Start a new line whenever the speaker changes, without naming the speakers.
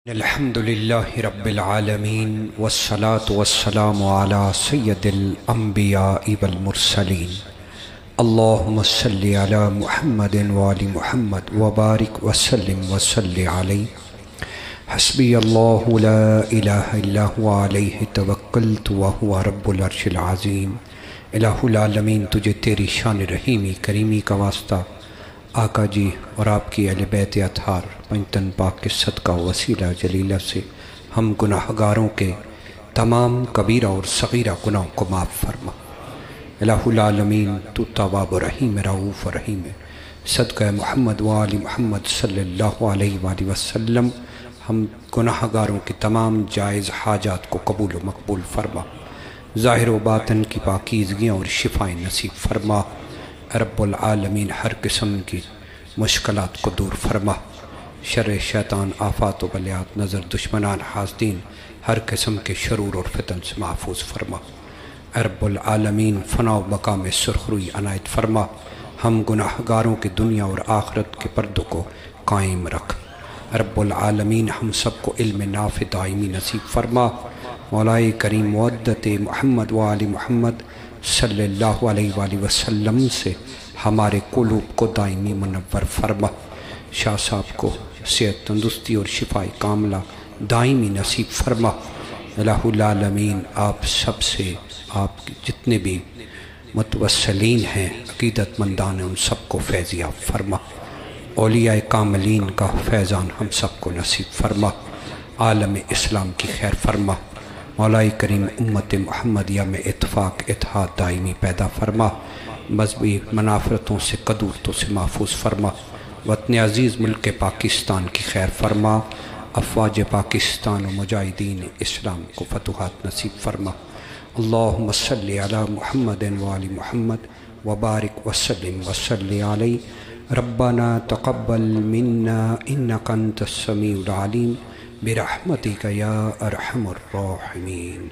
الحمد للہ رب العالمین والصلاة والسلام علی سید الانبیاء والمرسلین اللہم صلی علی محمد وآل محمد وبارک وسلم وصلی علیہ حسبی اللہ لا الہ الا هو علیہ توکلت وہو رب العرش العظیم۔ الہ العالمین تجھے تیری شان رحیمی کریمی کا واسطہ آقا جی اور آپ کی اہل بیت اطہار پنجتن پاک کے صدقہ وسیلہ جلیلہ سے ہم گناہ گاروں کے تمام کبیرہ اور صغیرہ گناہوں کو معاف فرما۔ الہ العالمین تو تواب و رحیم رؤوف و رحیم ہے۔ صدقہ محمد وآل محمد صلی اللہ علیہ وآلہ وسلم ہم گناہ گاروں کی تمام جائز حاجات کو قبول و مقبول فرما، ظاہر و باطن کی پاکیزگیاں اور شفائیں نصیب فرما۔ رب العالمین ہر قسم کی مشکلات کو دور فرما، شر شیطان، آفات و بلیات، نظر دشمنان، حاسدین، ہر قسم کے شرور اور فتن سے محفوظ فرما۔ رب العالمین فنا و مقام سرخروئی عنایت فرما، ہم گناہ گاروں کی دنیا اور آخرت کے پردوں کو قائم رکھ۔ رب العالمین ہم سب کو علم نافع دائمی نصیب فرما۔ مولا کریم مودت محمد وآل محمد صلی اللہ علیہ وآلہ وسلم سے ہمارے قلوب کو دائمی منور فرما۔ شاہ صاحب کو صحت، تندرستی اور شفاء کاملہ دائمی نصیب فرما۔ الہ العالمین آپ سب سے، آپ کے جتنے بھی متوسلین ہیں، عقیدت مندان ہیں، ان سب کو فیضیاب فرما۔ اولیاء کاملین کا فیضان ہم سب کو نصیب فرما۔ عالم اسلام کی خیر فرما۔ مولا کریم امت محمدیہ میں اتفاق اتحاد دائمی پیدا فرما، مذہبی منافرتوں سے، قدورتوں سے محفوظ فرما۔ وطن عزیز ملک پاکستان کی خیر فرما، افواج پاکستان و مجاہدین اسلام کو فتوحات نصیب فرما۔ اللہم صلی علی محمد وآل محمد وبارک وسلم وصلی علیہ۔ ربنا تقبل منا انکا انت السمیع العلیم برحمتک یا ارحم الراحمین۔